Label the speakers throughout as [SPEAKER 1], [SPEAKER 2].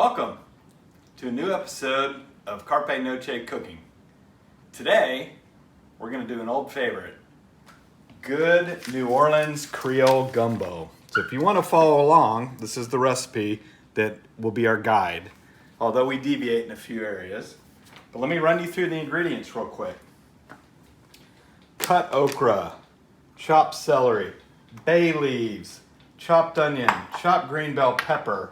[SPEAKER 1] Welcome to a new episode of Carpe Noche Cooking. Today, we're going to do an old favorite, good New Orleans Creole gumbo. So if you want to follow along, this is the recipe that will be our guide, although we deviate in a few areas. But let me run you through the ingredients real quick. Cut okra, chopped celery, bay leaves, chopped onion, chopped green bell pepper,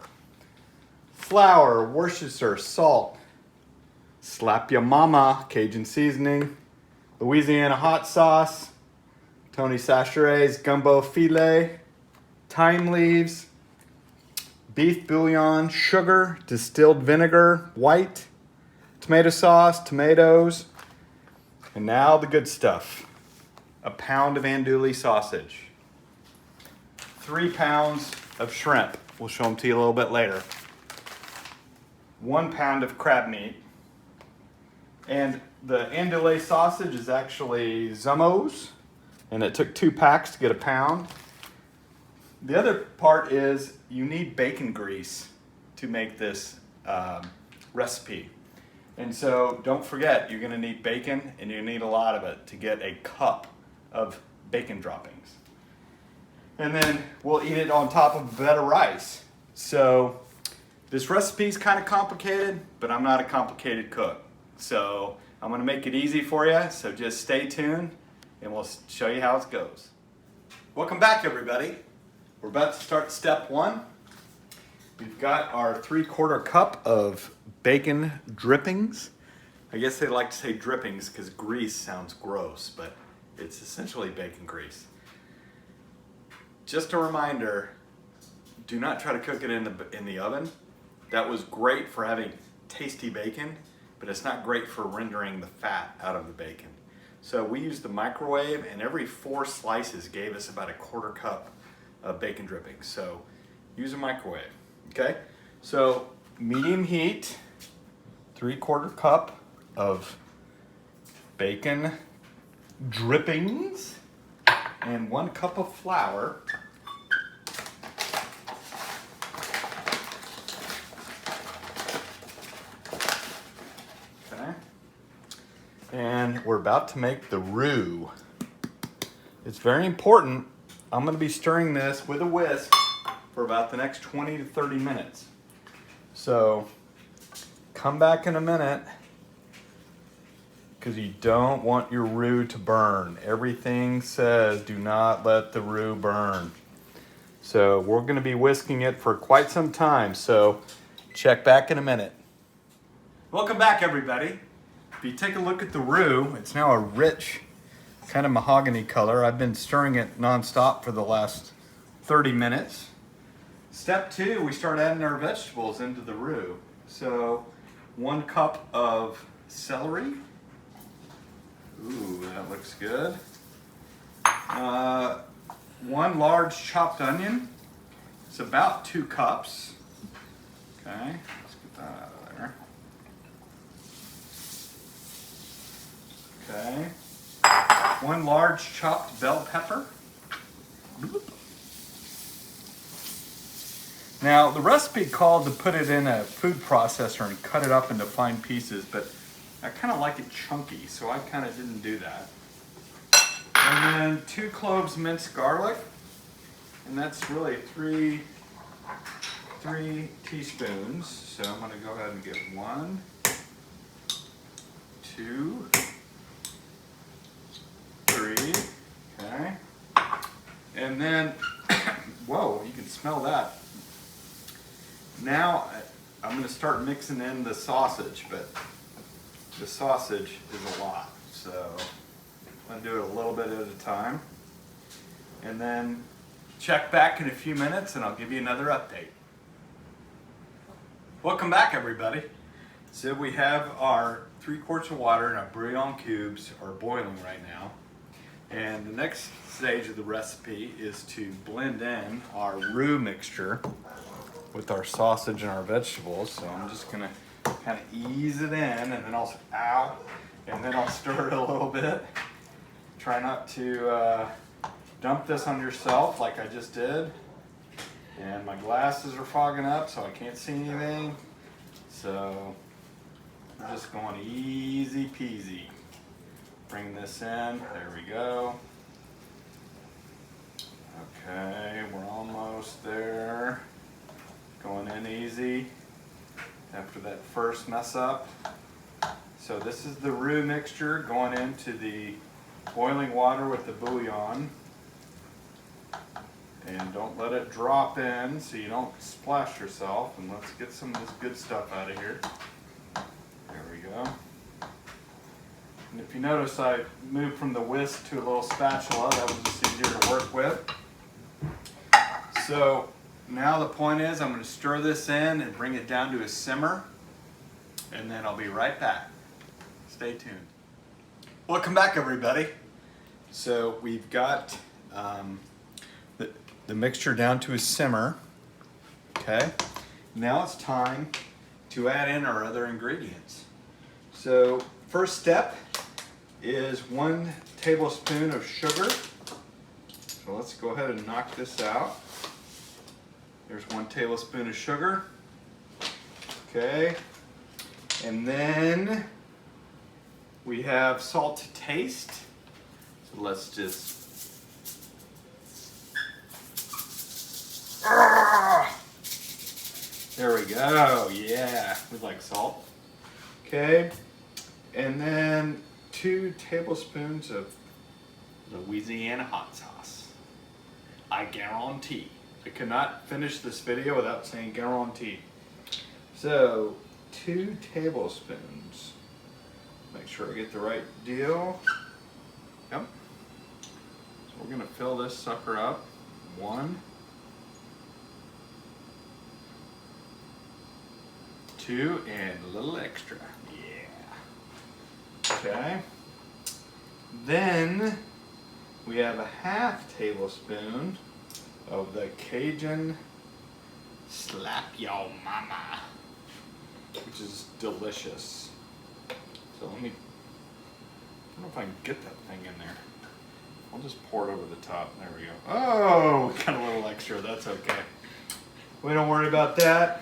[SPEAKER 1] flour, Worcestershire, salt, slap ya mama, Cajun seasoning, Louisiana hot sauce, Tony Chachere's gumbo filet, thyme leaves, beef bouillon, sugar, distilled vinegar, white, tomato sauce, tomatoes, and now the good stuff. A pound of andouille sausage, 3 pounds of shrimp. We'll show them to you a little bit later. 1 pound of crab meat. And the andouille sausage is actually Zumbo's, and it took 2 packs to get a pound. The other part is you need bacon grease to make this recipe. And so don't forget, you're gonna need bacon, and you need a lot of it to get a cup of bacon droppings. And then we'll eat it on top of a bed of rice. So this recipe is kind of complicated, but I'm not a complicated cook. So I'm gonna make it easy for you, so just stay tuned and we'll show you how it goes. Welcome back, everybody. We're about to start step 1. We've got our 3/4 cup of bacon drippings. I guess they like to say drippings because grease sounds gross, but it's essentially bacon grease. Just a reminder, do not try to cook it in the oven. That was great for having tasty bacon, but it's not great for rendering the fat out of the bacon. So we used the microwave, and every 4 slices gave us about a 1/4 cup of bacon drippings. So use a microwave, okay? So medium heat, 3/4 cup of bacon drippings, and 1 cup of flour. And we're about to make the roux. It's very important. I'm gonna be stirring this with a whisk for about the next 20 to 30 minutes. So come back in a minute, because you don't want your roux to burn. Everything says do not let the roux burn. So we're gonna be whisking it for quite some time, so check back in a minute. Welcome back, everybody. If you take a look at the roux, it's now a rich kind of mahogany color. I've been stirring it nonstop for the last 30 minutes. Step 2, we start adding our vegetables into the roux. So 1 cup of celery. Ooh, that looks good. 1 large chopped onion. It's about 2 cups. Okay, let's get that out of there. Okay. 1 large chopped bell pepper. Now, the recipe called to put it in a food processor and cut it up into fine pieces, but I kind of like it chunky, so I kind of didn't do that. And then 2 cloves minced garlic, and that's really 3 teaspoons. So I'm going to go ahead and get 1, 2, 3, okay. And then, whoa, you can smell that. Now I'm going to start mixing in the sausage, but the sausage is a lot, so I'm going to do it a little bit at a time. And then check back in a few minutes and I'll give you another update. Welcome back, everybody. So we have our 3 quarts of water and our bouillon cubes are boiling right now. And the next stage of the recipe is to blend in our roux mixture with our sausage and our vegetables. So I'm just gonna kind of ease it in, and then I'll stir it a little bit. Try not to dump this on yourself like I just did. And my glasses are fogging up, so I can't see anything. So we're just going easy peasy. Bring this in, there we go. Okay, we're almost there. Going in easy after that first mess up. So this is the roux mixture going into the boiling water with the bouillon. And don't let it drop in so you don't splash yourself. And let's get some of this good stuff out of here. There we go. And if you notice, I moved from the whisk to a little spatula. That was just easier to work with. So now the point is I'm going to stir this in and bring it down to a simmer. And then I'll be right back. Stay tuned. Welcome back, everybody. So we've got the mixture down to a simmer. Okay. Now it's time to add in our other ingredients. So first step is 1 tablespoon of sugar. So let's go ahead and knock this out. There's 1 tablespoon of sugar. Okay. And then we have salt to taste. So let's just... There we go. Yeah, we like salt. Okay. And then 2 tablespoons of Louisiana hot sauce. I guarantee. I could not finish this video without saying guarantee. So 2 tablespoons. Make sure I get the right deal. Yep. So we're gonna fill this sucker up. 1, 2, and a little extra. Yeah. Okay. Then we have a 1/2 tablespoon of the Cajun Slap Yo Mama, which is delicious. So let me, I don't know if I can get that thing in there. I'll just pour it over the top. There we go. Oh, we got a little extra. That's okay. We don't worry about that.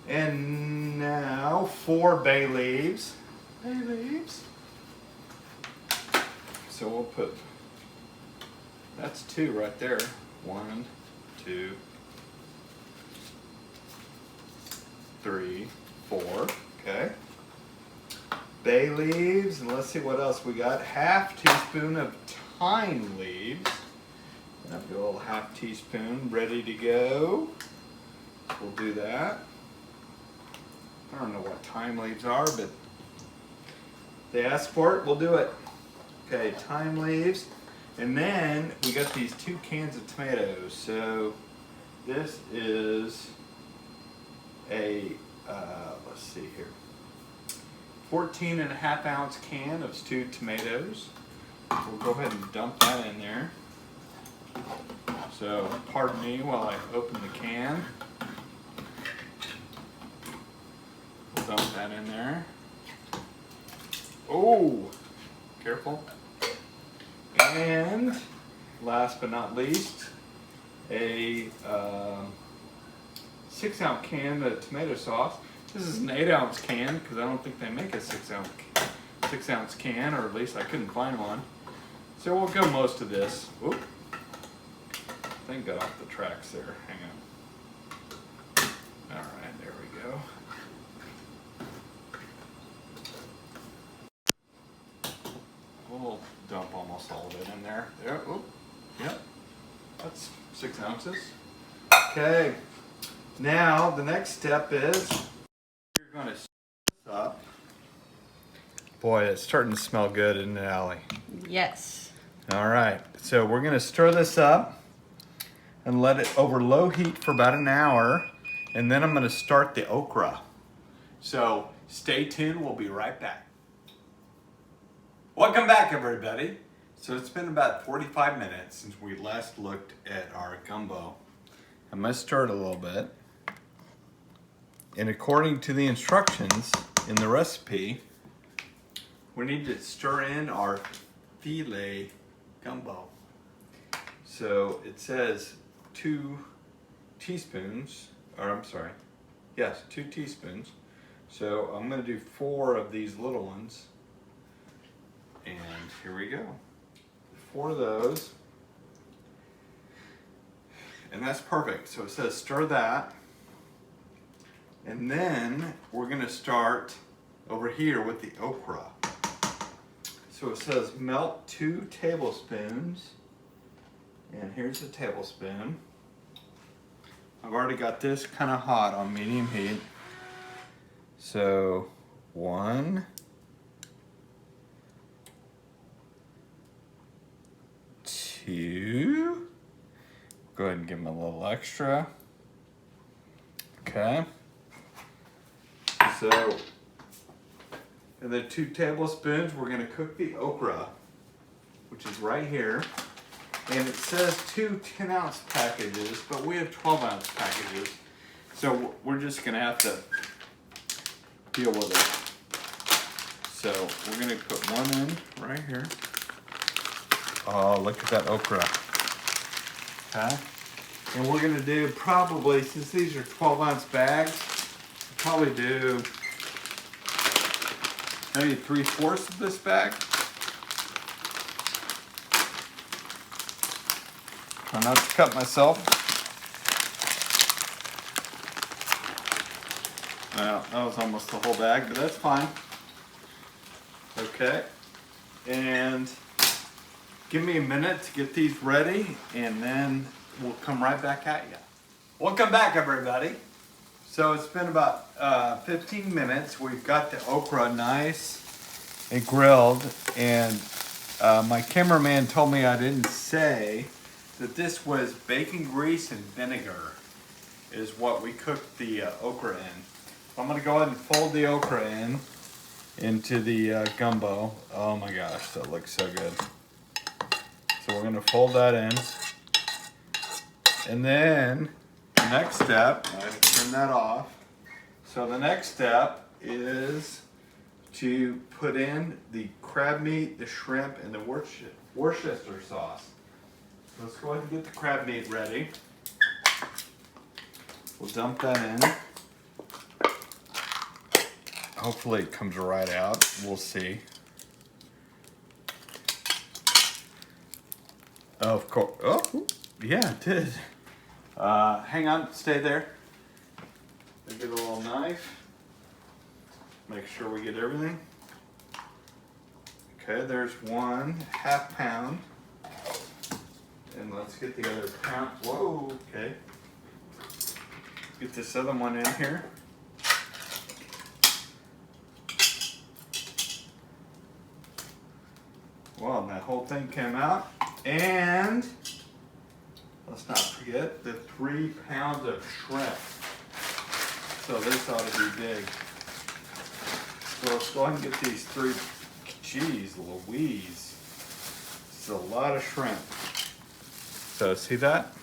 [SPEAKER 1] And now 4 bay leaves. Bay leaves. So we'll put, that's 2 right there. 1, 2, 3, 4. Okay. Bay leaves, and let's see what else we got. 1/2 teaspoon of thyme leaves. And I've got a little 1/2 teaspoon ready to go. We'll do that. I don't know what thyme leaves are, but they asked for it, we'll do it. Okay, thyme leaves. And then we got these 2 cans of tomatoes. So this is a, let's see here, 14.5 ounce can of stewed tomatoes. We'll go ahead and dump that in there. So pardon me while I open the can. We'll dump that in there. Oh, careful. And last but not least, a 6 ounce can of tomato sauce. This is an 8 ounce can because I don't think they make a 6 ounce can, or at least I couldn't find one. So we'll go most of this. Whoop. Thing got off the tracks there. Hang on. All right, there we go. We'll dump almost all of it in there. There. Oop. Yep. That's 6 ounces. Okay. Now the next step is you're going to stir this up. Boy, it's starting to smell good, isn't it, Allie?
[SPEAKER 2] Yes.
[SPEAKER 1] All right. So we're going to stir this up and let it over low heat for about an hour, and then I'm going to start the okra. So stay tuned. We'll be right back. Welcome back, everybody. So it's been about 45 minutes since we last looked at our gumbo. I'm going to stir it a little bit. And according to the instructions in the recipe, we need to stir in our filet gumbo. So it says 2 teaspoons, or I'm sorry, yes, 2 teaspoons So I'm gonna do 4 of these little ones. And here we go. 4 of those. And that's perfect. So it says stir that. And then we're gonna start over here with the okra. So it says melt 2 tablespoons. And here's a tablespoon. I've already got this kind of hot on medium heat. So 1, 2. Go ahead and give them a little extra. Okay. So, and then 2 tablespoons, we're gonna cook the okra, which is right here. And it says 2 10-ounce packages, but we have 12-ounce packages. So we're just gonna have to deal with it. So we're gonna put 1 in right here. Oh, look at that okra. Okay. And we're gonna do probably, since these are 12-ounce bags, probably do maybe 3/4 of this bag. Try not to cut myself. Well, that was almost the whole bag, but that's fine. Okay. And give me a minute to get these ready, and then we'll come right back at you. Welcome back, everybody. So it's been about 15 minutes. We've got the okra nice and grilled, and my cameraman told me I didn't say that this was bacon grease and vinegar is what we cooked the okra in. I'm gonna go ahead and fold the okra in into the gumbo. Oh my gosh, that looks so good. So we're gonna fold that in. And then the next step, I have to turn that off. So the next step is to put in the crab meat, the shrimp, and the Worcester sauce. So let's go ahead and get the crab meat ready. We'll dump that in. Hopefully it comes right out. We'll see. Oh, of course. Oh, yeah, it did. Hang on, stay there. I'll get a little knife. Make sure we get everything. Okay, there's 1/2 pound. And let's get the other pound. Whoa, okay. Get this other one in here. Well, that whole thing came out. And let's not forget the 3 pounds of shrimp. So this ought to be big. So let's go ahead and get these 3. Jeez Louise. It's a lot of shrimp. So see that?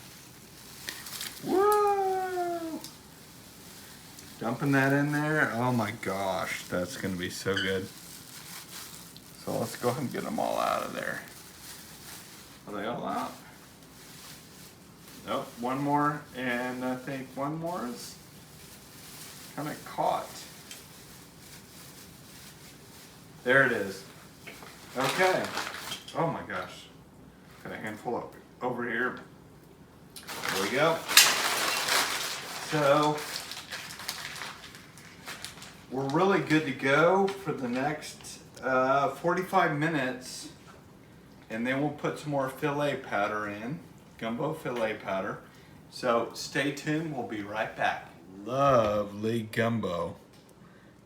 [SPEAKER 1] Whoa! Dumping that in there. Oh my gosh, that's gonna be so good. So let's go ahead and get them all out of there. Are they all out? Nope, 1 more, and I think 1 more is kind of caught. There it is. Okay. Oh my gosh. Got a handful of over here. There we go. So we're really good to go for the next 45 minutes, and then we'll put some more filet powder in, gumbo filet powder. So stay tuned, we'll be right back. Lovely gumbo.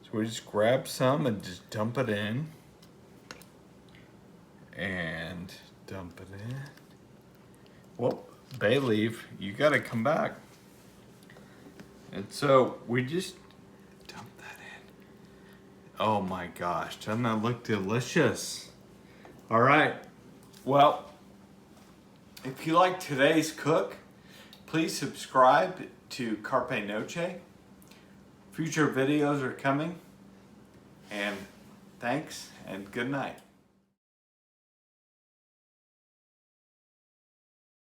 [SPEAKER 1] So we just grab some and just dump it in. And dump it in. Well, bay leaf, you gotta come back. And so we just dump that in. Oh my gosh, doesn't that look delicious? All right, well, if you like today's cook, please subscribe to Carpe Noche. Future videos are coming, and thanks and good night.